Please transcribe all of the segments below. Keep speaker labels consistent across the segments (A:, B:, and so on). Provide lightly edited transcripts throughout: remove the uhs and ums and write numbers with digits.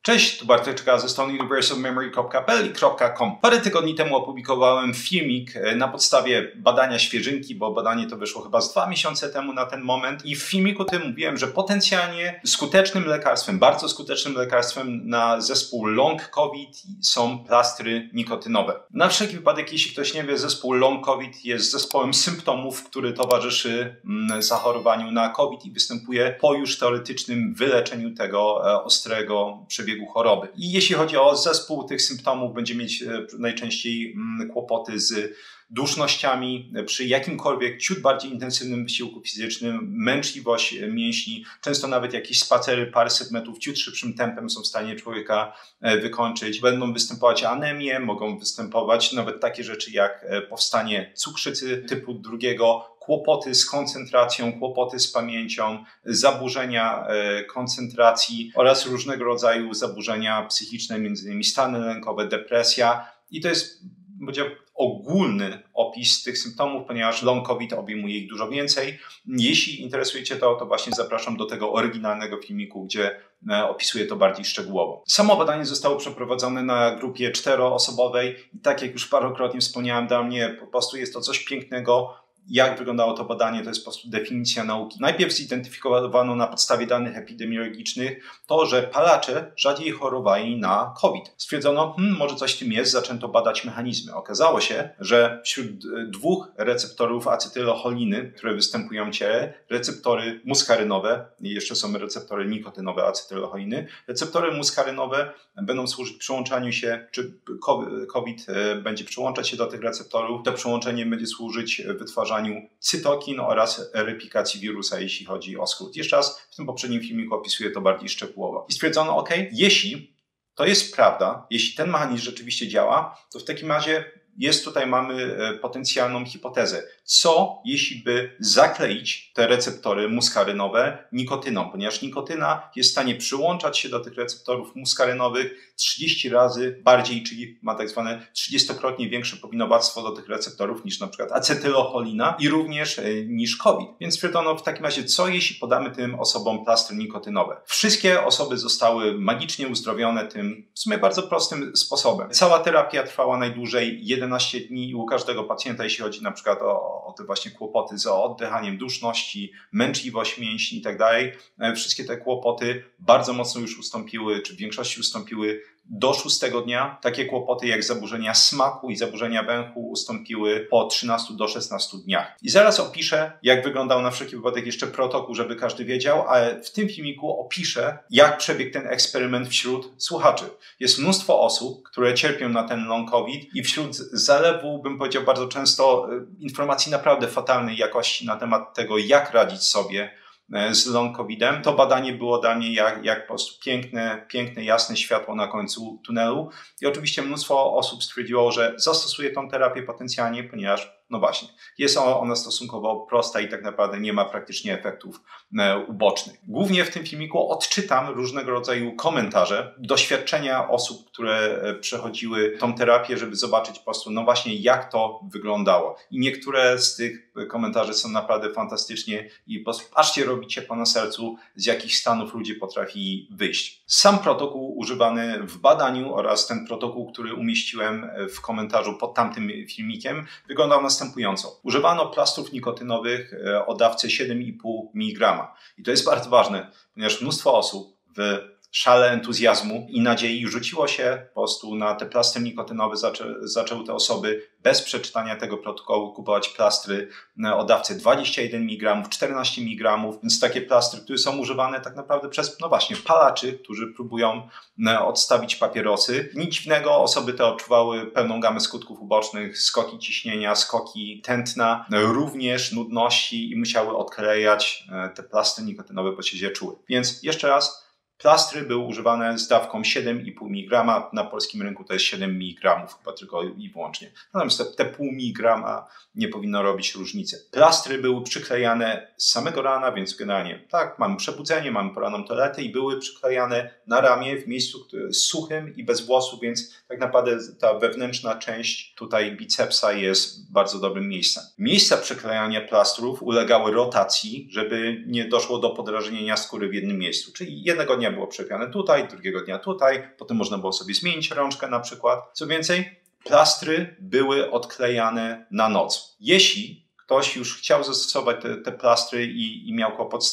A: Cześć, tu Bartek Czeka ze strony universalmemory.pl.com. Parę tygodni temu opublikowałem filmik na podstawie badania świeżynki, bo badanie to wyszło chyba z 2 miesiące temu na ten moment. I w filmiku tym mówiłem, że potencjalnie skutecznym lekarstwem, bardzo skutecznym lekarstwem na zespół long COVID są plastry nikotynowe. Na wszelki wypadek, jeśli ktoś nie wie, zespół long COVID jest zespołem symptomów, który towarzyszy zachorowaniu na COVID i występuje po już teoretycznym wyleczeniu tego ostrego przebiegu choroby. I jeśli chodzi o zespół tych symptomów, będzie mieć najczęściej kłopoty z dusznościami, przy jakimkolwiek ciut bardziej intensywnym wysiłku fizycznym, męczliwość mięśni, często nawet jakieś spacery paręset metrów ciut szybszym tempem są w stanie człowieka wykończyć. Będą występować anemie, mogą występować nawet takie rzeczy jak powstanie cukrzycy typu 2, kłopoty z koncentracją, kłopoty z pamięcią, zaburzenia koncentracji oraz różnego rodzaju zaburzenia psychiczne, m.in. stany lękowe, depresja. I to jest, powiedziałbym, ogólny opis tych symptomów, ponieważ long COVID obejmuje ich dużo więcej. Jeśli interesuje Cię to właśnie zapraszam do tego oryginalnego filmiku, gdzie opisuję to bardziej szczegółowo. Samo badanie zostało przeprowadzone na grupie 4-osobowej i tak jak już parokrotnie wspomniałem, dla mnie po prostu jest to coś pięknego. Jak wyglądało to badanie, to jest po prostu definicja nauki. Najpierw zidentyfikowano na podstawie danych epidemiologicznych to, że palacze rzadziej chorowali na COVID. Stwierdzono, może coś w tym jest, zaczęto badać mechanizmy. Okazało się, że wśród 2 receptorów acetylocholiny, które występują w ciele, receptory muskarynowe i jeszcze są receptory nikotynowe acetylocholiny, receptory muskarynowe będą służyć przyłączaniu się, czy COVID będzie przyłączać się do tych receptorów. To przyłączenie będzie służyć wytwarzaniu cytokin oraz replikacji wirusa, jeśli chodzi o skrót. Jeszcze raz w tym poprzednim filmiku opisuję to bardziej szczegółowo. I stwierdzono, jeśli to jest prawda, jeśli ten mechanizm rzeczywiście działa, to w takim razie mamy potencjalną hipotezę. Co jeśli by zakleić te receptory muskarynowe nikotyną? Ponieważ nikotyna jest w stanie przyłączać się do tych receptorów muskarynowych 30 razy bardziej, czyli ma tak zwane 30-krotnie większe powinowactwo do tych receptorów niż na przykład acetylocholina i również niż COVID. Więc stwierdzono w takim razie, co jeśli podamy tym osobom plastry nikotynowe? Wszystkie osoby zostały magicznie uzdrowione tym w sumie bardzo prostym sposobem. Cała terapia trwała najdłużej 11 dni i u każdego pacjenta, jeśli chodzi na przykład o te właśnie kłopoty z oddychaniem, duszności, męczliwość mięśni i tak dalej, wszystkie te kłopoty bardzo mocno już ustąpiły, czy w większości ustąpiły do 6 dnia. Takie kłopoty jak zaburzenia smaku i zaburzenia węchu ustąpiły po 13 do 16 dniach. I zaraz opiszę, jak wyglądał na wszelki wypadek jeszcze protokół, żeby każdy wiedział, ale w tym filmiku opiszę, jak przebiegł ten eksperyment wśród słuchaczy. Jest mnóstwo osób, które cierpią na ten long COVID i wśród zalewu, bym powiedział bardzo często, informacji naprawdę fatalnej jakości na temat tego, jak radzić sobie z long COVIDem. To badanie było dla mnie jak po prostu piękne, jasne światło na końcu tunelu. I oczywiście mnóstwo osób stwierdziło, że zastosuje tą terapię potencjalnie, ponieważ jest ona stosunkowo prosta i tak naprawdę nie ma praktycznie efektów ubocznych. Głównie w tym filmiku odczytam różnego rodzaju komentarze, doświadczenia osób, które przechodziły tą terapię, żeby zobaczyć po prostu, jak to wyglądało. I niektóre z tych komentarzy są naprawdę fantastycznie i po prostu aż cię robi ciepło na sercu, z jakich stanów ludzie potrafi wyjść. Sam protokół używany w badaniu oraz ten protokół, który umieściłem w komentarzu pod tamtym filmikiem, wyglądał następująco. Używano plastrów nikotynowych o dawce 7,5 mg. I to jest bardzo ważne, ponieważ mnóstwo osób w szale entuzjazmu i nadziei rzuciło się po prostu na te plastry nikotynowe, zaczęły te osoby bez przeczytania tego protokołu kupować plastry o dawce 21 mg, 14 mg, więc takie plastry, które są używane tak naprawdę przez, palaczy, którzy próbują odstawić papierosy. Nic dziwnego, osoby te odczuwały pełną gamę skutków ubocznych, skoki ciśnienia, skoki tętna, również nudności i musiały odklejać te plastry nikotynowe, bo się źle czuły. Więc jeszcze raz, plastry były używane z dawką 7,5 mg, na polskim rynku to jest 7 mg chyba tylko i wyłącznie. Natomiast te pół miligrama nie powinno robić różnicy. Plastry były przyklejane z samego rana, więc generalnie mamy przebudzenie, mamy poranną toaletę i były przyklejane na ramię w miejscu suchym i bez włosów, więc tak naprawdę ta wewnętrzna część tutaj bicepsa jest bardzo dobrym miejscem. Miejsca przyklejania plastrów ulegały rotacji, żeby nie doszło do podrażnienia skóry w jednym miejscu. Czyli jednego dnia było przepiane tutaj, drugiego dnia tutaj, potem można było sobie zmienić rączkę na przykład. Co więcej, plastry były odklejane na noc. Jeśli ktoś już chciał zastosować te plastry i miał kłopot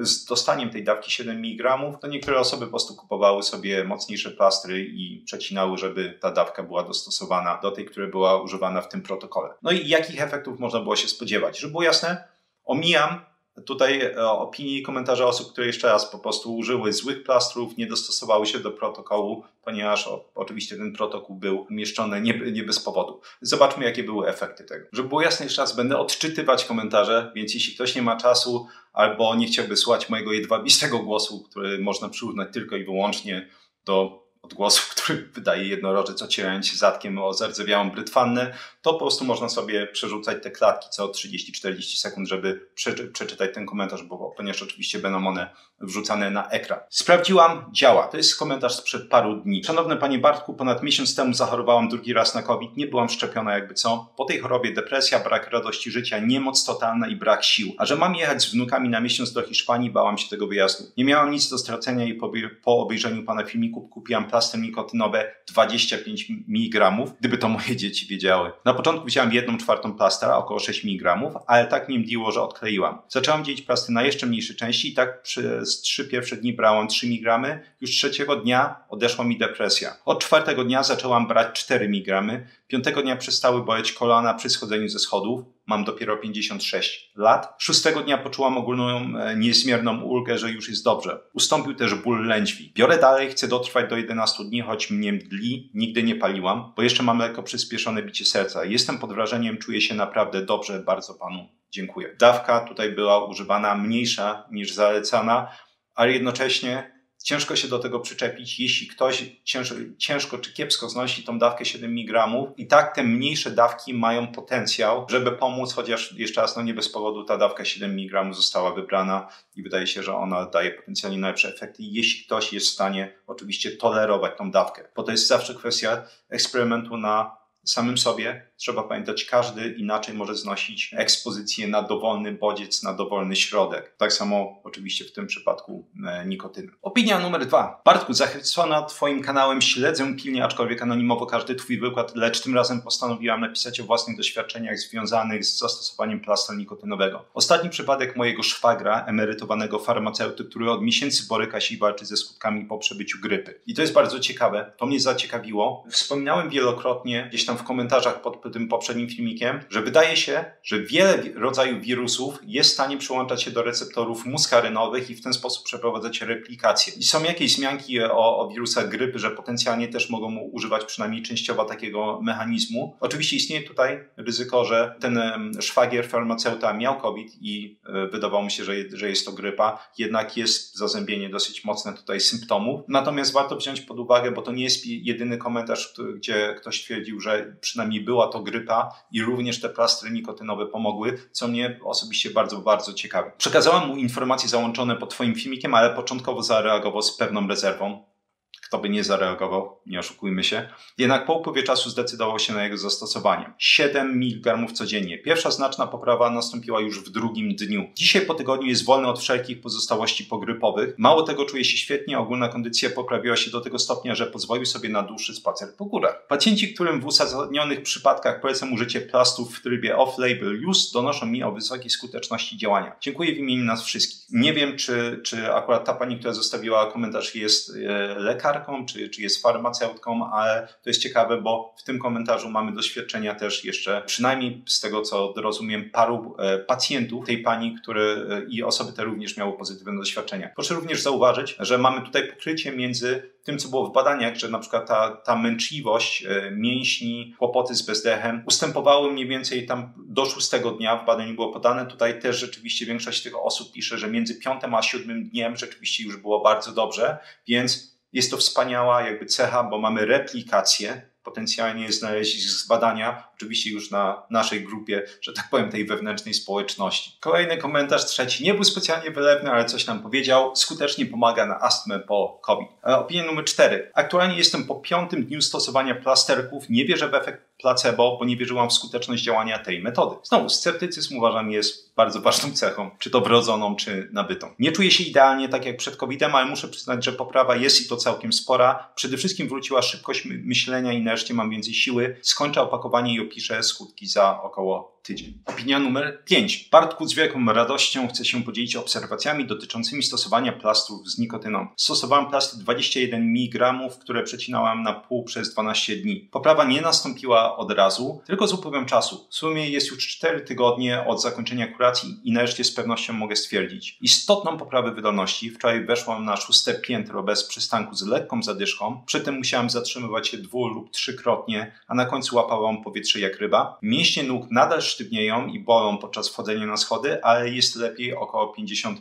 A: z dostaniem tej dawki 7 mg, to niektóre osoby po prostu kupowały sobie mocniejsze plastry i przecinały, żeby ta dawka była dostosowana do tej, która była używana w tym protokole. No i jakich efektów można było się spodziewać? Żeby było jasne, omijam tutaj opinie i komentarze osób, które jeszcze raz po prostu użyły złych plastrów, nie dostosowały się do protokołu, ponieważ oczywiście ten protokół był umieszczony nie bez powodu. Zobaczmy, jakie były efekty tego. Żeby było jasne, jeszcze raz będę odczytywać komentarze, więc jeśli ktoś nie ma czasu albo nie chciałby słuchać mojego jedwabistego głosu, który można przyrównać tylko i wyłącznie do odgłosu, który wydaje jednorożec ocierając się zatkiem o zardzewiałą brytwannę, to po prostu można sobie przerzucać te klatki co 30-40 sekund, żeby przeczytać ten komentarz, ponieważ oczywiście będą one wrzucane na ekran. Sprawdziłam, działa. To jest komentarz sprzed paru dni. Szanowny panie Bartku, ponad miesiąc temu zachorowałam drugi raz na COVID, nie byłam szczepiona jakby co. Po tej chorobie depresja, brak radości życia, niemoc totalna i brak sił. A że mam jechać z wnukami na miesiąc do Hiszpanii, bałam się tego wyjazdu. Nie miałam nic do stracenia i po obejrzeniu pana filmiku kupiłam plastry nikotynowe 25 mg, gdyby to moje dzieci wiedziały. Na początku wziąłem 1/4 plastra, około 6 mg, ale tak mnie mdliło, że odkleiłam. Zaczęłam dzielić plastry na jeszcze mniejsze części i tak przez 3 pierwsze dni brałam 3 mg, już 3. dnia odeszła mi depresja. Od 4. dnia zaczęłam brać 4 mg, 5. dnia przestały boleć kolana przy schodzeniu ze schodów, mam dopiero 56 lat. 6. dnia poczułam ogólną niezmierną ulgę, że już jest dobrze. Ustąpił też ból lędźwi. Biorę dalej, chcę dotrwać do 11 dni, choć mnie mdli, nigdy nie paliłam, bo jeszcze mam lekko przyspieszone bicie serca. Jestem pod wrażeniem, czuję się naprawdę dobrze, bardzo panu dziękuję. Dawka tutaj była używana mniejsza niż zalecana, ale jednocześnie ciężko się do tego przyczepić, jeśli ktoś ciężko czy kiepsko znosi tą dawkę 7 mg i tak te mniejsze dawki mają potencjał, żeby pomóc, chociaż jeszcze raz, nie bez powodu ta dawka 7 mg została wybrana i wydaje się, że ona daje potencjalnie najlepsze efekty, jeśli ktoś jest w stanie oczywiście tolerować tą dawkę, bo to jest zawsze kwestia eksperymentu na samym sobie. Trzeba pamiętać, każdy inaczej może znosić ekspozycję na dowolny bodziec, na dowolny środek. Tak samo oczywiście w tym przypadku nikotyny. Opinia numer 2. Bartku, zachwycona twoim kanałem, śledzę pilnie, aczkolwiek anonimowo każdy twój wykład, lecz tym razem postanowiłam napisać o własnych doświadczeniach związanych z zastosowaniem plastra nikotynowego. Ostatni przypadek mojego szwagra, emerytowanego farmaceuty, który od miesięcy boryka się i walczy ze skutkami po przebyciu grypy. I to jest bardzo ciekawe, to mnie zaciekawiło. Wspominałem wielokrotnie gdzieś tam w komentarzach pod tym poprzednim filmikiem, że wydaje się, że wiele rodzajów wirusów jest w stanie przyłączać się do receptorów muskarynowych i w ten sposób przeprowadzać replikację. I są jakieś wzmianki o wirusach grypy, że potencjalnie też mogą używać przynajmniej częściowo takiego mechanizmu. Oczywiście istnieje tutaj ryzyko, że ten szwagier farmaceuta miał COVID i wydawało mi się, że jest to grypa, jednak jest zazębienie dosyć mocne tutaj symptomów. Natomiast warto wziąć pod uwagę, bo to nie jest jedyny komentarz, gdzie ktoś twierdził, że przynajmniej była to grypa i również te plastry nikotynowe pomogły, co mnie osobiście bardzo, bardzo ciekawi. Przekazałem mu informacje załączone pod twoim filmikiem, ale początkowo zareagował z pewną rezerwą. Kto by nie zareagował, nie oszukujmy się. Jednak po upływie czasu zdecydował się na jego zastosowanie. 7 mg codziennie. Pierwsza znaczna poprawa nastąpiła już w 2. dniu. Dzisiaj po tygodniu jest wolny od wszelkich pozostałości pogrypowych. Mało tego, czuje się świetnie, ogólna kondycja poprawiła się do tego stopnia, że pozwolił sobie na dłuższy spacer po górach. Pacjenci, którym w uzasadnionych przypadkach polecam użycie plastów w trybie off-label use, donoszą mi o wysokiej skuteczności działania. Dziękuję w imieniu nas wszystkich. Nie wiem, czy akurat ta pani, która zostawiła komentarz, jest lekarką, czy jest farmaceutką, ale to jest ciekawe, bo w tym komentarzu mamy doświadczenia też jeszcze, przynajmniej z tego co rozumiem, paru pacjentów tej pani, i osoby te również miały pozytywne doświadczenia. Proszę również zauważyć, że mamy tutaj pokrycie między tym, co było w badaniach, że na przykład ta męczliwość mięśni, kłopoty z bezdechem ustępowały mniej więcej tam do 6 dnia, w badaniu było podane. Tutaj też rzeczywiście większość tych osób pisze, że między 5 a 7 dniem rzeczywiście już było bardzo dobrze, więc jest to wspaniała jakby cecha, bo mamy replikację, potencjalnie znaleźli z badania, oczywiście już na naszej grupie, że tak powiem, tej wewnętrznej społeczności. Kolejny komentarz, 3. Nie był specjalnie wylewny, ale coś nam powiedział. Skutecznie pomaga na astmę po COVID. Opinia numer 4. Aktualnie jestem po 5. dniu stosowania plasterków. Nie wierzę w efekt placebo, bo nie wierzyłam w skuteczność działania tej metody. Znowu, sceptycyzm uważam jest bardzo ważną cechą, czy to wrodzoną, czy nabytą. Nie czuję się idealnie tak jak przed COVID-em, ale muszę przyznać, że poprawa jest i to całkiem spora. Przede wszystkim wróciła szybkość myślenia i nareszcie mam więcej siły. Skończę opakowanie i opiszę skutki za około tydzień. Opinia numer 5. Bartku, z wielką radością chcę się podzielić obserwacjami dotyczącymi stosowania plastrów z nikotyną. Stosowałem plastry 21 mg, które przecinałem na pół przez 12 dni. Poprawa nie nastąpiła od razu, tylko z upływem czasu. W sumie jest już 4 tygodnie od zakończenia kuracji i nareszcie z pewnością mogę stwierdzić istotną poprawę wydolności. Wczoraj weszłam na 6. piętro bez przystanku z lekką zadyszką. Przy tym musiałem zatrzymywać się 2 lub 3-krotnie, a na końcu łapałam powietrze jak ryba. Mięśnie nóg nadal sztywnieją i bolą podczas wchodzenia na schody, ale jest lepiej około 50%.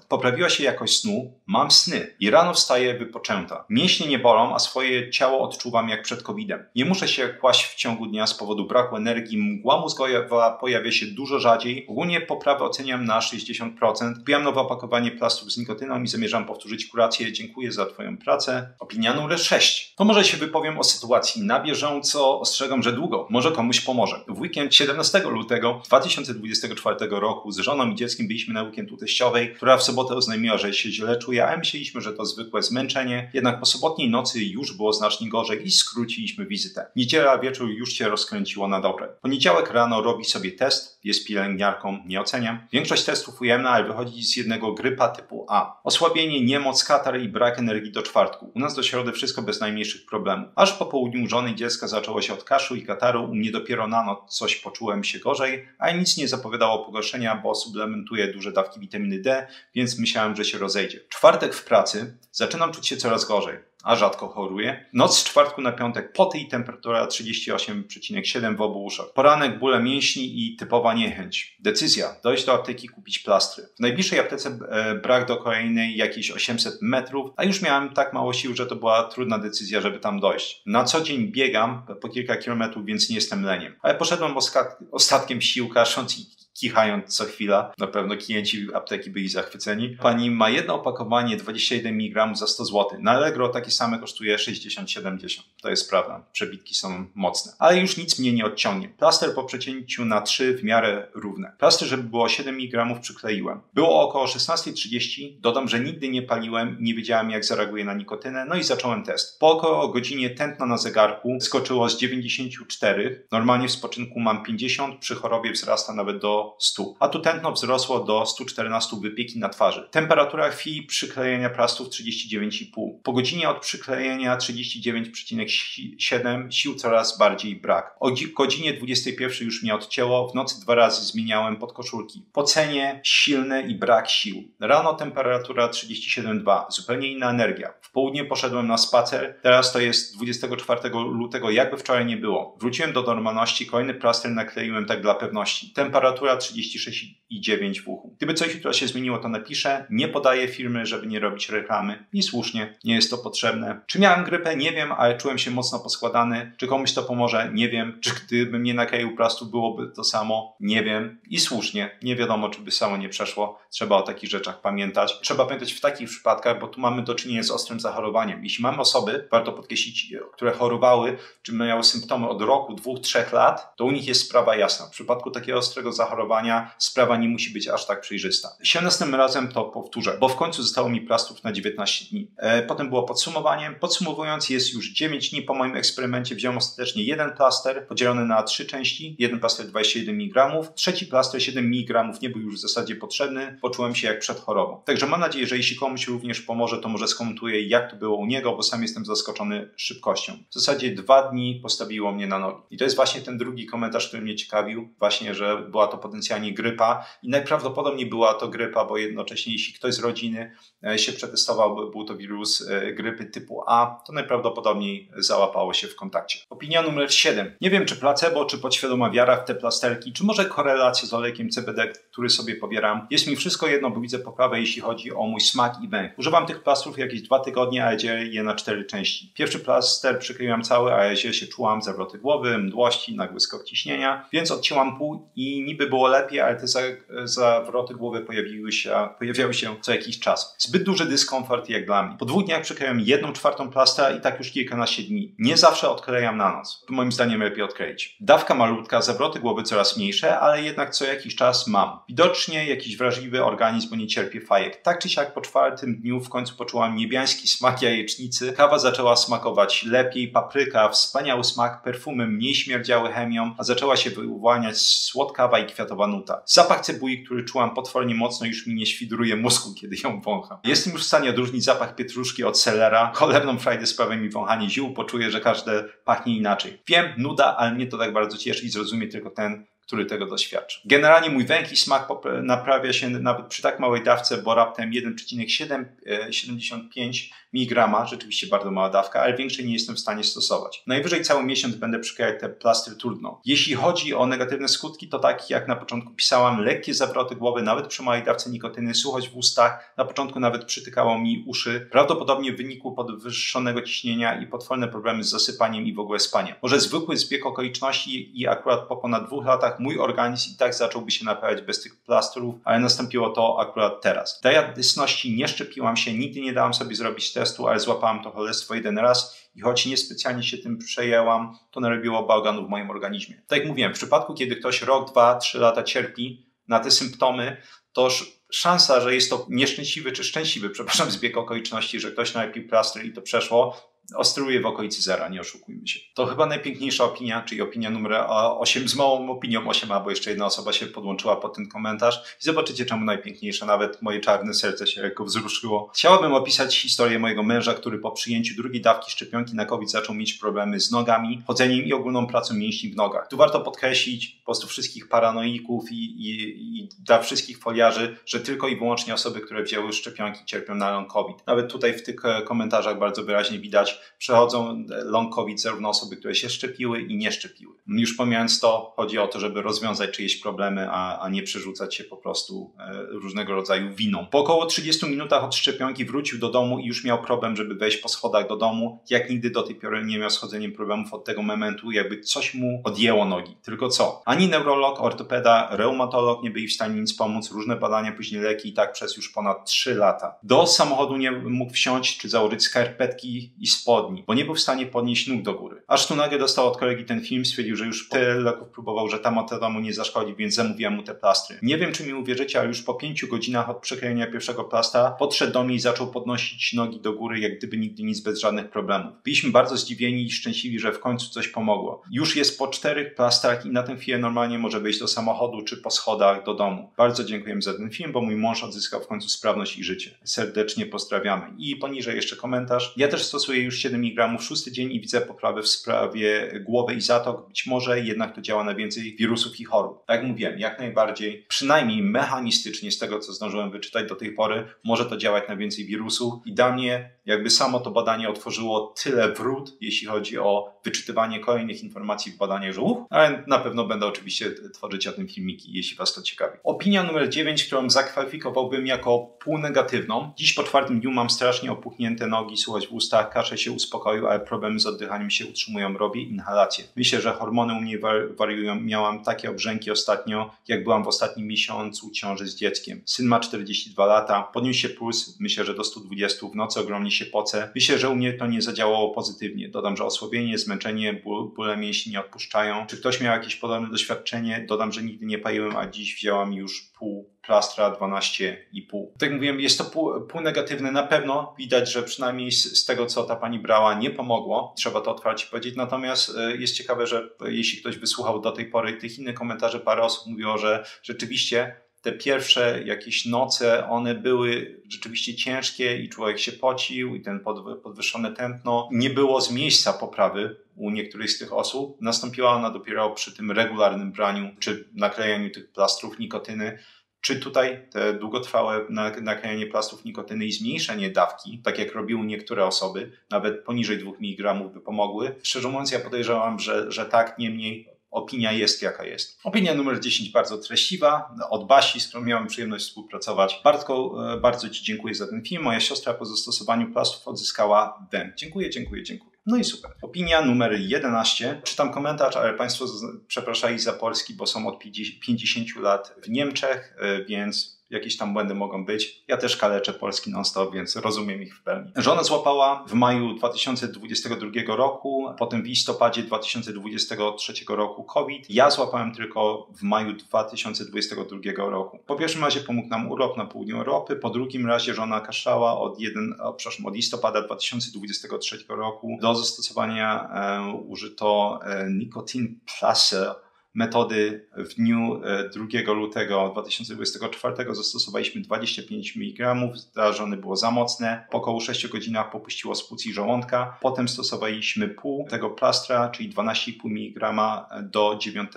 A: Poprawiła się jakość snu, mam sny i rano wstaję wypoczęta. Mięśnie nie bolą, a swoje ciało odczuwam jak przed COVID-em. Nie muszę się kłaść w ciągu dnia z powodu braku energii, mgła mózgowa pojawia się dużo rzadziej. Ogólnie poprawę oceniam na 60%. Kupiłam nowe opakowanie plastrów z nikotyną i zamierzam powtórzyć kurację. Dziękuję za Twoją pracę. Opinia numer 6. To może się wypowiem o sytuacji na bieżąco. Ostrzegam, że długo. Może komuś pomoże. W weekend 17 lutego 2024 roku z żoną i dzieckiem byliśmy na weekend u teściowej, która w sobotę oznajmiła, że się źle czuje, a myśleliśmy, że to zwykłe zmęczenie. Jednak po sobotniej nocy już było znacznie gorzej i skróciliśmy wizytę. Niedziela wieczór już się rozkręciło na dobre. Poniedziałek rano robi sobie test, jest pielęgniarką, nie oceniam. Większość testów ujemna, ale wychodzi z jednego grypa typu A. Osłabienie, niemoc, katar i brak energii do czwartku. U nas do środy wszystko bez najmniejszych problemów. Aż po południu żony i dziecka zaczęło się od kaszu i kataru. U mnie dopiero na noc coś poczułem się gorzej, a nic nie zapowiadało pogorszenia, bo suplementuję duże dawki witaminy D, więc myślałem, że się rozejdzie. Czwartek w pracy zaczynam czuć się coraz gorzej, a rzadko choruję. Noc z czwartku na piątek poty i temperatura 38,7 w obu uszach. Poranek, bóle mięśni i typowa niechęć. Decyzja: dojść do apteki, kupić plastry. W najbliższej aptece brak do kolejnej jakieś 800 metrów, a już miałem tak mało sił, że to była trudna decyzja, żeby tam dojść. Na co dzień biegam po kilka kilometrów, więc nie jestem leniem. Ale poszedłem ostatkiem sił, kasząc i kichając co chwila. Na pewno klienci apteki byli zachwyceni. Pani ma jedno opakowanie 21 mg za 100 zł. Na Allegro takie same kosztuje 60-70. To jest prawda. Przebitki są mocne. Ale już nic mnie nie odciągnie. Plaster po przecięciu na 3 w miarę równe. Plaster, żeby było 7 mg przykleiłem. Było około 16:30. Dodam, że nigdy nie paliłem i nie wiedziałem, jak zareaguję na nikotynę. No i zacząłem test. Po około godzinie tętno na zegarku skoczyło z 94. Normalnie w spoczynku mam 50. Przy chorobie wzrasta nawet do 100. A tu tętno wzrosło do 114, wypieki na twarzy. Temperatura chwili przyklejenia plastów 39,5. Po godzinie od przyklejenia 39,7, sił coraz bardziej brak. O godzinie 21 już mnie odcięło, w nocy 2 razy zmieniałem podkoszulki. Pocenie silne i brak sił. Rano temperatura 37,2, zupełnie inna energia. W południe poszedłem na spacer, teraz to jest 24 lutego, jakby wczoraj nie było. Wróciłem do normalności, kolejny plaster nakleiłem tak dla pewności. Temperatura 36,9 w uchu. Gdyby coś jutro się zmieniło, to napiszę. Nie podaję firmy, żeby nie robić reklamy. I słusznie, nie jest to potrzebne. Czy miałem grypę? Nie wiem, ale czułem się mocno poskładany. Czy komuś to pomoże? Nie wiem. Czy gdybym nie nakleił plastu, byłoby to samo? Nie wiem. I słusznie, nie wiadomo, czy by samo nie przeszło. Trzeba o takich rzeczach pamiętać. Trzeba pamiętać w takich przypadkach, bo tu mamy do czynienia z ostrym zachorowaniem. Jeśli mamy osoby, warto podkreślić, które chorowały, czy miały symptomy od roku, 2-3 lat, to u nich jest sprawa jasna. W przypadku takiego ostrego zachorowania sprawa nie musi być aż tak przejrzysta. 17 razem to powtórzę, bo w końcu zostało mi plastrów na 19 dni. Potem było podsumowanie. Podsumowując, jest już 9 dni po moim eksperymencie. Wziąłem ostatecznie jeden plaster podzielony na 3 części. Jeden plaster 21 mg. Trzeci plaster 7 mg nie był już w zasadzie potrzebny. Poczułem się jak przed chorobą. Także mam nadzieję, że jeśli komuś również pomoże, to może skomentuję, jak to było u niego, bo sam jestem zaskoczony szybkością. W zasadzie 2 dni postawiło mnie na nogi. I to jest właśnie ten drugi komentarz, który mnie ciekawił. Właśnie, że była to potencjalnie grypa i najprawdopodobniej była to grypa, bo jednocześnie jeśli ktoś z rodziny się przetestował, był to wirus grypy typu A, to najprawdopodobniej załapało się w kontakcie. Opinia numer 7. Nie wiem, czy placebo, czy podświadoma wiara w te plasterki, czy może korelacja z olejkiem CBD, który sobie pobieram. Jest mi wszystko jedno, bo widzę poprawę, jeśli chodzi o mój smak i węch. Używam tych plastrów jakieś 2 tygodnie, ale dzielę je na 4 części. Pierwszy plaster przykleiłam cały, a ja źle się czułam, zawroty głowy, mdłości, nagły skok ciśnienia, więc odcięłam pół i niby było było lepiej, ale te zawroty głowy pojawiały się co jakiś czas. Zbyt duży dyskomfort jak dla mnie. Po 2 dniach przyklejam 1/4 plastra i tak już kilkanaście dni. Nie zawsze odklejam na noc. Moim zdaniem lepiej odkleić. Dawka malutka, zawroty głowy coraz mniejsze, ale jednak co jakiś czas mam. Widocznie jakiś wrażliwy organizm, bo nie cierpie fajek. Tak czy siak po 4. dniu w końcu poczułam niebiański smak jajecznicy. Kawa zaczęła smakować lepiej, papryka, wspaniały smak, perfumy mniej śmierdziały chemią, a zaczęła się wyłaniać słodkawa i kwiatowa nuta. Zapach cebuli, który czułam potwornie mocno, już mi nie świdruje mózgu, kiedy ją wącham. Jestem już w stanie odróżnić zapach pietruszki od selera. Cholerną frajdę sprawia mi wąchanie ziół, poczuję, że każde pachnie inaczej. Wiem, nuda, ale mnie to tak bardzo cieszy i zrozumie tylko ten, który tego doświadczy. Generalnie mój węch i smak naprawia się nawet przy tak małej dawce, bo raptem 1,75 mg, rzeczywiście bardzo mała dawka, ale większej nie jestem w stanie stosować. Najwyżej cały miesiąc będę przyklejać te plastry trudno. Jeśli chodzi o negatywne skutki, to tak jak na początku pisałam, lekkie zawroty głowy, nawet przy małej dawce nikotyny, suchość w ustach, na początku nawet przytykało mi uszy, prawdopodobnie w wyniku podwyższonego ciśnienia i potworne problemy z zasypaniem i w ogóle spaniem. Może zwykły zbieg okoliczności i akurat po ponad 2 latach mój organizm i tak zacząłby się naprawiać bez tych plastrów, ale nastąpiło to akurat teraz. Dla jasności nie szczepiłam się, nigdy nie dałam sobie zrobić testu, ale złapałam to cholerstwo 1 raz i choć niespecjalnie się tym przejęłam, to narobiło bałaganu w moim organizmie. Tak jak mówiłem, w przypadku kiedy ktoś rok, 2, 3 lata cierpi na te symptomy, to szansa, że jest to nieszczęśliwy czy szczęśliwy, zbieg okoliczności, że ktoś nalepił plastry i to przeszło, oscyluje w okolicy zera, nie oszukujmy się. To chyba najpiękniejsza opinia, czyli opinia numer 8 z małą opinią 8a, bo jeszcze jedna osoba się podłączyła pod ten komentarz i zobaczycie czemu najpiękniejsza, nawet moje czarne serce się lekko wzruszyło. Chciałabym opisać historię mojego męża, który po przyjęciu drugiej dawki szczepionki na COVID zaczął mieć problemy z nogami, chodzeniem i ogólną pracą mięśni w nogach. Tu warto podkreślić po prostu wszystkich paranoików i dla wszystkich foliarzy, że tylko i wyłącznie osoby, które wzięły szczepionki cierpią na long COVID. Nawet tutaj w tych komentarzach bardzo wyraźnie widać, przechodzą long COVID zarówno osoby, które się szczepiły i nie szczepiły. Już pomijając to, chodzi o to, żeby rozwiązać czyjeś problemy, a nie przerzucać się po prostu różnego rodzaju winą. Po około 30 minutach od szczepionki wrócił do domu i już miał problem, żeby wejść po schodach do domu. Jak nigdy do tej pory nie miał z chodzeniem problemów od tego momentu, jakby coś mu odjęło nogi. Tylko co? Ani neurolog, ortopeda, reumatolog nie byli w stanie nic pomóc. Różne badania, później leki i tak przez już ponad 3 lata. Do samochodu nie mógł wsiąść czy założyć skarpetki i spodni, bo nie był w stanie podnieść nóg do góry. Aż tu nagle dostał od kolegi ten film, stwierdził, że już tyle leków próbował, że ta metoda mu nie zaszkodzi, więc zamówiłem mu te plastry. Nie wiem, czy mi uwierzycie, ale już po 5 godzinach od przyklejenia pierwszego plastra podszedł do mnie i zaczął podnosić nogi do góry, jak gdyby nigdy nic, bez żadnych problemów. Byliśmy bardzo zdziwieni i szczęśliwi, że w końcu coś pomogło. Już jest po 4 plastrach i na tę chwilę normalnie może wejść do samochodu czy po schodach do domu. Bardzo dziękujemy za ten film, bo mój mąż odzyskał w końcu sprawność i życie. Serdecznie pozdrawiamy. I poniżej jeszcze komentarz. Ja też stosuję już 7 mg 6 dzień i widzę poprawę w sprawie głowy i zatok. Być może jednak to działa na więcej wirusów i chorób. Tak jak mówiłem, jak najbardziej, przynajmniej mechanistycznie z tego, co zdążyłem wyczytać do tej pory, może to działać na więcej wirusów i dla mnie jakby samo to badanie otworzyło tyle wrót, jeśli chodzi o wyczytywanie kolejnych informacji w badaniach, że ale na pewno będę oczywiście tworzyć o tym filmiki, jeśli Was to ciekawi. Opinia numer 9, którą zakwalifikowałbym jako półnegatywną. Dziś po 4. dniu mam strasznie opuchnięte nogi, suchość w ustach, kaszel się uspokoił, ale problemy z oddychaniem się utrzymują, robię inhalację. Myślę, że hormony u mnie wariują. Miałam takie obrzęki ostatnio, jak byłam w ostatnim miesiącu ciąży z dzieckiem. Syn ma 42 lata, podniósł się puls, myślę, że do 120, w nocy ogromnie się pocę. Myślę, że u mnie to nie zadziałało pozytywnie. Dodam, że osłabienie, zmęczenie, bóle mięśni nie odpuszczają. Czy ktoś miał jakieś podobne doświadczenie? Dodam, że nigdy nie paliłem, a dziś wzięłam już pół plastra, 12,5. Tak jak mówiłem, jest to pół negatywne. Na pewno widać, że przynajmniej z tego, co ta pani brała, nie pomogło. Trzeba to otwarcie powiedzieć. Natomiast jest ciekawe, że jeśli ktoś wysłuchał do tej pory tych innych komentarzy, parę osób mówiło, że rzeczywiście te pierwsze jakieś noce, one były rzeczywiście ciężkie i człowiek się pocił i ten podwyższone tętno. Nie było z miejsca poprawy u niektórych z tych osób. Nastąpiła ona dopiero przy tym regularnym braniu czy naklejaniu tych plastrów nikotyny. Czy tutaj te długotrwałe naklejanie plastrów nikotyny i zmniejszenie dawki, tak jak robiły niektóre osoby, nawet poniżej 2 mg by pomogły? Szczerze mówiąc, ja podejrzewam, że tak, niemniej opinia jest jaka jest. Opinia numer 10 bardzo treściwa, od Basi, z którą miałem przyjemność współpracować. Bartko, bardzo Ci dziękuję za ten film. Moja siostra po zastosowaniu plastrów odzyskała węch. Dziękuję. No i super. Opinia numer 11. Czytam komentarz, ale Państwo przepraszali za polski, bo są od 50 lat w Niemczech, więc jakieś tam błędy mogą być. Ja też kaleczę polski non-stop, więc rozumiem ich w pełni. Żona złapała w maju 2022 roku, potem w listopadzie 2023 roku COVID. Ja złapałem tylko w maju 2022 roku. Po pierwszym razie pomógł nam urlop na południu Europy, po drugim razie żona kaszlała od listopada 2023 roku. Do zastosowania użyto Nicotine Plus metody w dniu 2 lutego 2024 zastosowaliśmy 25 mg, dla żony było za mocne. Po około 6 godzinach popuściło z płuc i żołądka. Potem stosowaliśmy pół tego plastra, czyli 12,5 mg do 9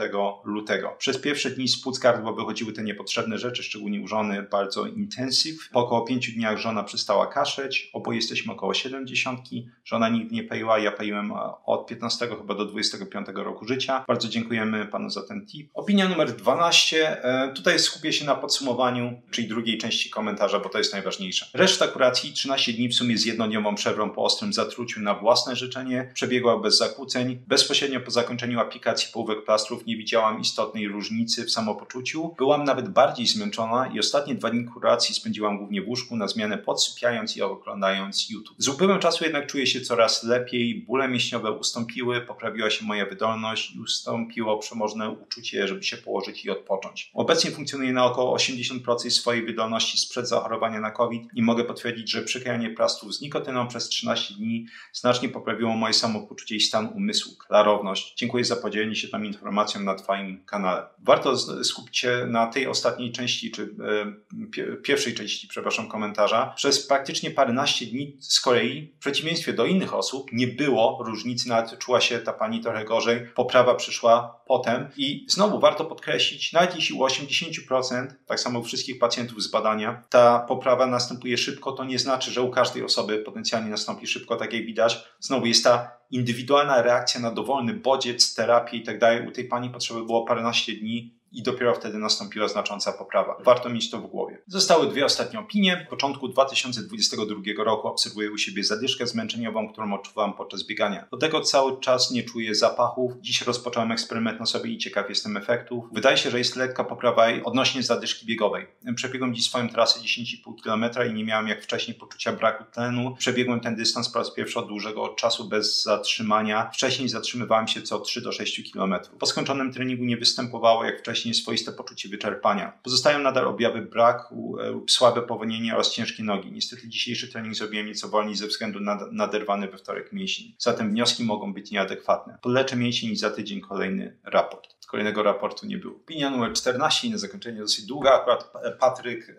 A: lutego. Przez pierwsze dni z płuc gardła wychodziły te niepotrzebne rzeczy, szczególnie u żony bardzo intensyw. Po około 5 dniach żona przestała kaszleć. Oboje jesteśmy około 70. Żona nigdy nie paliła, ja paliłem od 15 chyba do 25 roku życia. Bardzo dziękujemy panu za ten tip. Opinia numer 12. Tutaj skupię się na podsumowaniu, czyli drugiej części komentarza, bo to jest najważniejsze. Reszta kuracji, 13 dni w sumie z jednodniową przerwą po ostrym zatruciu na własne życzenie, przebiegła bez zakłóceń. Bezpośrednio po zakończeniu aplikacji połówek plastrów nie widziałam istotnej różnicy w samopoczuciu. Byłam nawet bardziej zmęczona i ostatnie 2 dni kuracji spędziłam głównie w łóżku, na zmianę podsypiając i oglądając YouTube. Z upływem czasu jednak czuję się coraz lepiej, bóle mięśniowe ustąpiły, poprawiła się moja wydolność i ustąpiło przemożne uczucie, żeby się położyć i odpocząć. Obecnie funkcjonuję na około 80% swojej wydolności sprzed zachorowania na COVID i mogę potwierdzić, że przykrywanie plastrów z nikotyną przez 13 dni znacznie poprawiło moje samopoczucie i stan umysłu, klarowność. Dziękuję za podzielenie się tą informacją na Twoim kanale. Warto skupić się na tej ostatniej części, czy pierwszej części, komentarza. Przez praktycznie paręnaście dni z kolei, w przeciwieństwie do innych osób, nie było różnicy, nawet czuła się ta pani trochę gorzej. Poprawa przyszła potem i znowu warto podkreślić, nawet jeśli u 80%, tak samo u wszystkich pacjentów z badania, ta poprawa następuje szybko, to nie znaczy, że u każdej osoby potencjalnie nastąpi szybko, tak jak widać. Znowu jest ta indywidualna reakcja na dowolny bodziec, terapię i tak dalej. U tej pani potrzeby było paręnaście dni i dopiero wtedy nastąpiła znacząca poprawa. Warto mieć to w głowie. Zostały 2 ostatnie opinie. W początku 2022 roku obserwuję u siebie zadyszkę zmęczeniową, którą odczuwam podczas biegania. Do tego cały czas nie czuję zapachów. Dziś rozpocząłem eksperyment na sobie i ciekaw jestem efektów. Wydaje się, że jest lekka poprawa odnośnie zadyszki biegowej. Przebiegłem dziś swoją trasę 10,5 km i nie miałem jak wcześniej poczucia braku tlenu. Przebiegłem ten dystans po raz pierwszy od dłuższego czasu bez zatrzymania. Wcześniej zatrzymywałem się co 3 do 6 km. Po skończonym treningu nie występowało jak wcześniej swoiste poczucie wyczerpania. Pozostają nadal objawy braku, słabe powonienie oraz ciężkie nogi. Niestety dzisiejszy trening zrobiłem nieco wolniej ze względu na naderwany we wtorek mięsień. Zatem wnioski mogą być nieadekwatne. Podleczę mięsień i za tydzień kolejny raport. Kolejnego raportu nie było. Opinia numer 14 i na zakończenie dosyć długa. Akurat Patryk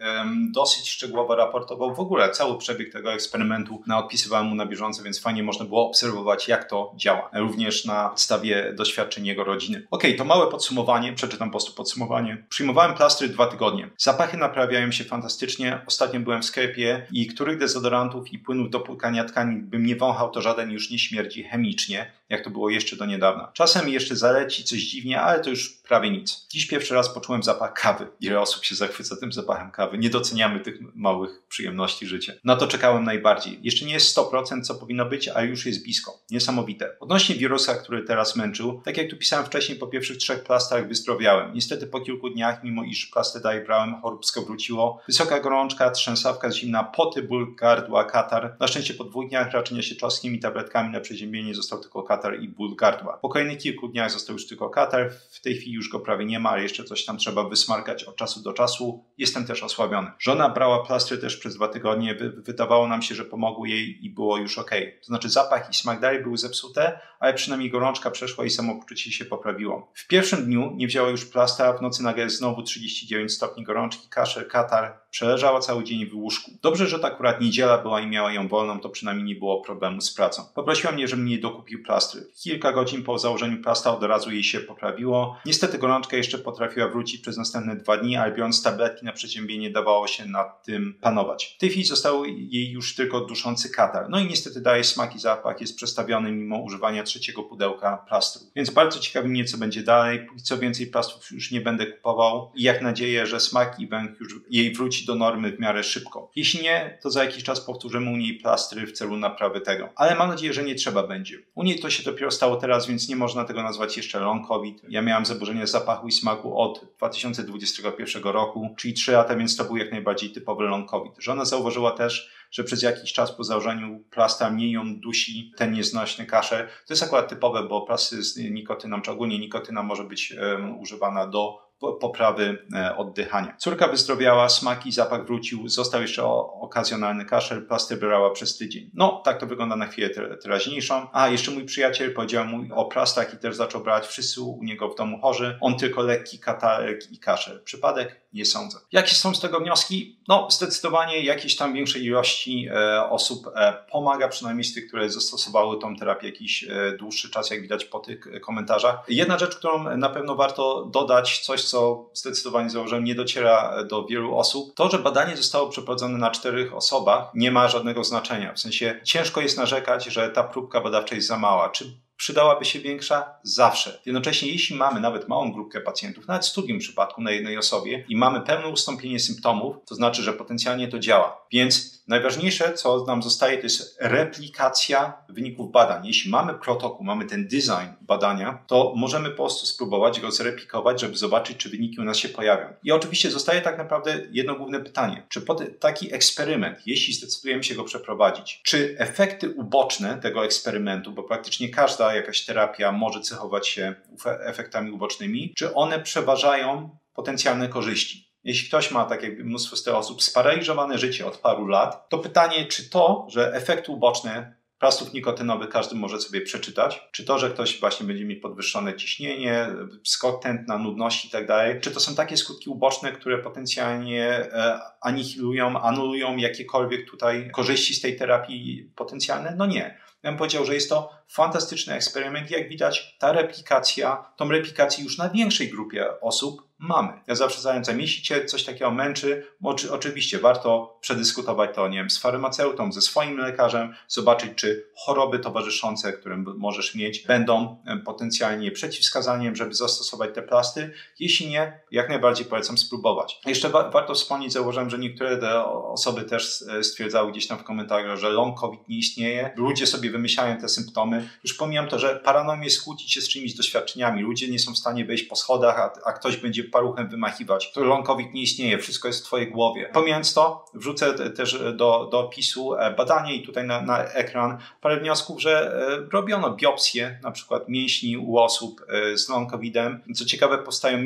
A: dosyć szczegółowo raportował w ogóle cały przebieg tego eksperymentu. Odpisywałem mu na bieżąco, więc fajnie można było obserwować, jak to działa. Również na podstawie doświadczeń jego rodziny. To małe podsumowanie. Przeczytam po prostu podsumowanie. Przyjmowałem plastry 2 tygodnie. Zapachy naprawiają się fantastycznie. Ostatnio byłem w sklepie i których dezodorantów i płynów do płukania tkanin bym nie wąchał, to żaden już nie śmierdzi chemicznie, jak to było jeszcze do niedawna. Czasem jeszcze zaleci coś dziwnie, ale to już prawie nic. Dziś pierwszy raz poczułem zapach kawy. Ile osób się zachwyca tym zapachem kawy. Nie doceniamy tych małych przyjemności życia. Na to czekałem najbardziej. Jeszcze nie jest 100%, co powinno być, ale już jest blisko. Niesamowite. Odnośnie wirusa, który teraz męczył, tak jak tu pisałem wcześniej, po pierwszych 3 plastrach wyzdrowiałem. Niestety po kilku dniach, mimo iż plastę dalej brałem, choróbsko wróciło. Wysoka gorączka, trzęsawka zimna, poty, ból gardła, katar. Na szczęście po 2 dniach raczenia się czosnkiem i tabletkami na przeziębienie został tylko katar i ból gardła. Po kolejnych kilku dniach został już tylko katar. W tej chwili już go prawie nie ma, ale jeszcze coś tam trzeba wysmarkać od czasu do czasu. Jestem też osłabiony. Żona brała plastry też przez 2 tygodnie. Wydawało nam się, że pomogły jej i było już ok. To znaczy zapach i smak dalej były zepsute, ale przynajmniej gorączka przeszła i samopoczucie się poprawiło. W pierwszym dniu nie wzięła już plastra, w nocy nagle znowu 39 stopni gorączki, kaszel, katar. Przeleżała cały dzień w łóżku. Dobrze, że to akurat niedziela była i miała ją wolną, to przynajmniej nie było problemu z pracą. Poprosiła mnie, żebym nie dokupił plastry. Kilka godzin po założeniu plastra od razu jej się poprawiło. Niestety gorączka jeszcze potrafiła wrócić przez następne 2 dni, ale biorąc tabletki na przeziębienie dawało się nad tym panować. W tej chwili został jej już tylko duszący katar. No i niestety dalej smak i zapach jest przestawiony mimo używania 3. pudełka plastrów. Więc bardzo ciekawi mnie, co będzie dalej. Póki co więcej plastrów już nie będę kupował i jak nadzieję, że smak i węch już jej wróci wróci do normy w miarę szybko. Jeśli nie, to za jakiś czas powtórzymy u niej plastry w celu naprawy tego. Ale mam nadzieję, że nie trzeba będzie. U niej to się dopiero stało teraz, więc nie można tego nazwać jeszcze long COVID. Ja miałem zaburzenia zapachu i smaku od 2021 roku, czyli 3 lata, więc to był jak najbardziej typowy long COVID. Żona zauważyła też, że przez jakiś czas po założeniu plastra mniej ją dusi ten nieznośny kaszel. To jest akurat typowe, bo plastry z nikotyną, czy ogólnie nikotyna może być używana do poprawy oddychania. Córka wyzdrowiała, smak i zapach wrócił, został jeszcze okazjonalny kaszel, plaster brała przez tydzień. No, tak to wygląda na chwilę teraźniejszą. A, jeszcze mój przyjaciel powiedział mu o plastrach i też zaczął brać. Wszyscy u niego w domu chorzy. On tylko lekki katarek i kaszel. Przypadek? Nie sądzę. Jakie są z tego wnioski? No, zdecydowanie jakiejś tam większej ilości osób pomaga, przynajmniej z tych, które zastosowały tą terapię jakiś dłuższy czas, jak widać po tych komentarzach. Jedna rzecz, którą na pewno warto dodać, coś, co zdecydowanie założyłem, nie dociera do wielu osób, to, że badanie zostało przeprowadzone na 4 osobach, nie ma żadnego znaczenia. W sensie ciężko jest narzekać, że ta próbka badawcza jest za mała. Czy przydałaby się większa? Zawsze. Jednocześnie, jeśli mamy nawet małą grupkę pacjentów, nawet w studium przypadku na jednej osobie i mamy pełne ustąpienie symptomów, to znaczy, że potencjalnie to działa. Więc najważniejsze, co nam zostaje, to jest replikacja wyników badań. Jeśli mamy protokół, mamy ten design badania, to możemy po prostu spróbować go zreplikować, żeby zobaczyć, czy wyniki u nas się pojawią. I oczywiście zostaje tak naprawdę jedno główne pytanie. Czy taki eksperyment, jeśli zdecydujemy się go przeprowadzić, czy efekty uboczne tego eksperymentu, bo praktycznie każda jakaś terapia może cechować się efektami ubocznymi, czy one przeważają potencjalne korzyści? Jeśli ktoś ma, tak jak mnóstwo z tych osób, sparaliżowane życie od paru lat, to pytanie, czy to, że efekty uboczne plastrów nikotynowych każdy może sobie przeczytać, czy to, że ktoś właśnie będzie mieć podwyższone ciśnienie, skok tętna, nudności i tak dalej, czy to są takie skutki uboczne, które potencjalnie anulują jakiekolwiek tutaj korzyści z tej terapii potencjalne? No nie. Ja bym powiedział, że jest to fantastyczny eksperyment. Jak widać, tą replikację już na większej grupie osób mamy. Ja zawsze zachęcam, jeśli cię coś takiego męczy, oczywiście warto przedyskutować to, nie wiem, z farmaceutą, ze swoim lekarzem, zobaczyć, czy choroby towarzyszące, które możesz mieć, będą potencjalnie przeciwwskazaniem, żeby zastosować te plastry. Jeśli nie, jak najbardziej polecam spróbować. Jeszcze warto wspomnieć, zauważyłem, że niektóre te osoby też stwierdzały gdzieś tam w komentarzach, że long COVID nie istnieje. Ludzie sobie wymyślają te symptomy. Już pomijam to, że paranoim jest kłócić się z czyimiś doświadczeniami. Ludzie nie są w stanie wejść po schodach, a ktoś będzie paluchem wymachiwać. To long COVID nie istnieje, wszystko jest w twojej głowie. Pomijając to, wrzucę też do opisu badanie i tutaj na ekran parę wniosków, że robiono biopsje, na przykład mięśni u osób z long COVIDem. Co ciekawe, powstają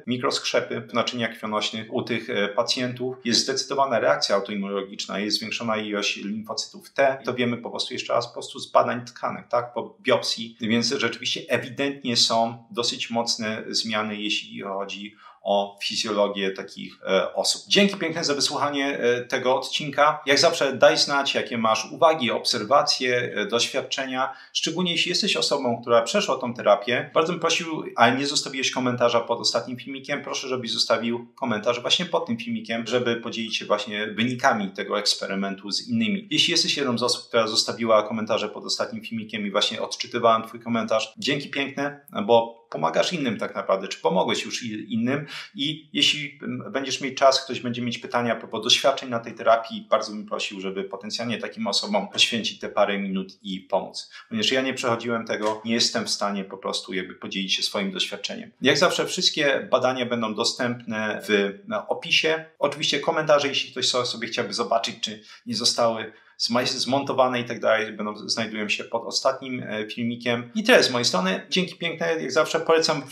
A: mikroskrzepy w naczyniach krwionośnych u tych pacjentów. Jest zdecydowana reakcja autoimmunologiczna, jest zwiększona ilość limfocytów T. To wiemy po prostu jeszcze raz po prostu z badań tkanek, tak, po biopsji, więc rzeczywiście ewidentnie są dosyć mocne zmiany, jeśli chodzi o fizjologię takich osób. Dzięki piękne za wysłuchanie tego odcinka. Jak zawsze daj znać, jakie masz uwagi, obserwacje, doświadczenia. Szczególnie jeśli jesteś osobą, która przeszła tą terapię. Bardzo bym prosił, ale nie zostawiłeś komentarza pod ostatnim filmikiem, proszę, żebyś zostawił komentarz właśnie pod tym filmikiem, żeby podzielić się właśnie wynikami tego eksperymentu z innymi. Jeśli jesteś jedną z osób, która zostawiła komentarze pod ostatnim filmikiem i właśnie odczytywałem twój komentarz, dzięki piękne, bo pomagasz innym tak naprawdę, czy pomogłeś już innym i jeśli będziesz mieć czas, ktoś będzie mieć pytania a propos doświadczeń na tej terapii, bardzo bym prosił, żeby potencjalnie takim osobom poświęcić te parę minut i pomóc. Ponieważ ja nie przechodziłem tego, nie jestem w stanie po prostu jakby podzielić się swoim doświadczeniem. Jak zawsze wszystkie badania będą dostępne w opisie. Oczywiście komentarze, jeśli ktoś sobie chciałby zobaczyć, czy nie zostały zmontowane i tak dalej, znajdują się pod ostatnim filmikiem. I tyle z mojej strony. Dzięki piękne, jak zawsze polecam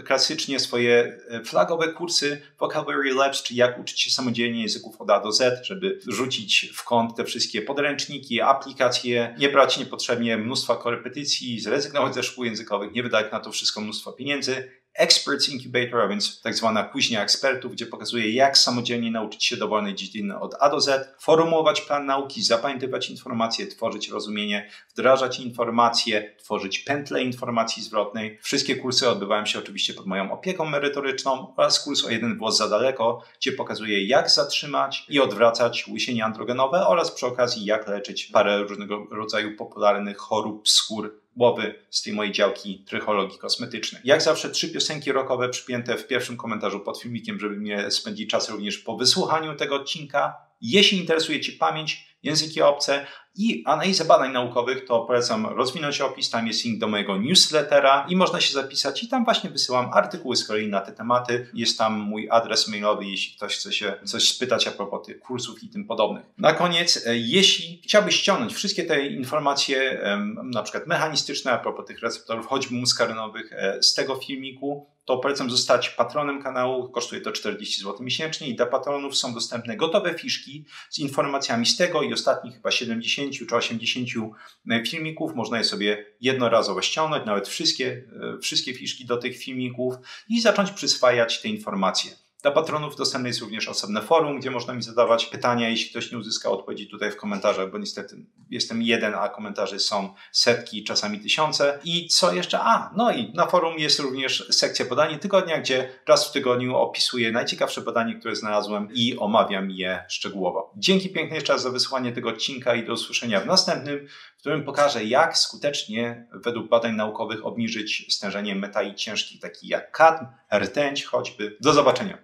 A: klasycznie swoje flagowe kursy Vocabulary Labs, czyli jak uczyć się samodzielnie języków od A do Z, żeby rzucić w kąt te wszystkie podręczniki, aplikacje, nie brać niepotrzebnie mnóstwa korepetycji, zrezygnować ze szkół językowych, nie wydać na to wszystko mnóstwo pieniędzy. Experts Incubator, a więc tak zwana kuźnia ekspertów, gdzie pokazuje, jak samodzielnie nauczyć się dowolnej dziedziny od A do Z, formułować plan nauki, zapamiętywać informacje, tworzyć rozumienie, wdrażać informacje, tworzyć pętlę informacji zwrotnej. Wszystkie kursy odbywają się oczywiście pod moją opieką merytoryczną oraz kurs o jeden włos za daleko, gdzie pokazuję, jak zatrzymać i odwracać łysienie androgenowe oraz przy okazji, jak leczyć parę różnego rodzaju popularnych chorób skór głowy z tej mojej działki trychologii kosmetycznej. Jak zawsze 3 piosenki rockowe przypięte w pierwszym komentarzu pod filmikiem, żeby mnie spędzić czas również po wysłuchaniu tego odcinka. Jeśli interesuje Cię pamięć, języki obce i analizę badań naukowych, to polecam rozwinąć opis, tam jest link do mojego newslettera i można się zapisać i tam właśnie wysyłam artykuły z kolei na te tematy. Jest tam mój adres mailowy, jeśli ktoś chce się coś spytać a propos tych kursów i tym podobnych. Na koniec, jeśli chciałbyś ściągnąć wszystkie te informacje, na przykład mechanistyczne a propos tych receptorów, choćby muskarenowych z tego filmiku, to polecam zostać patronem kanału, kosztuje to 40 zł miesięcznie i dla patronów są dostępne gotowe fiszki z informacjami z tego i ostatnich chyba 70 czy 80 filmików. Można je sobie jednorazowo ściągnąć, nawet wszystkie fiszki do tych filmików i zacząć przyswajać te informacje. Dla patronów dostępne jest również osobne forum, gdzie można mi zadawać pytania, jeśli ktoś nie uzyskał odpowiedzi tutaj w komentarzach, bo niestety jestem jeden, a komentarzy są setki, czasami tysiące. I co jeszcze? No i na forum jest również sekcja badanie tygodnia, gdzie raz w tygodniu opisuję najciekawsze badanie, które znalazłem i omawiam je szczegółowo. Dzięki pięknie jeszcze raz za wysłuchanie tego odcinka i do usłyszenia w następnym, w którym pokażę, jak skutecznie według badań naukowych obniżyć stężenie metali ciężkich, takich jak kadm, rtęć choćby. Do zobaczenia.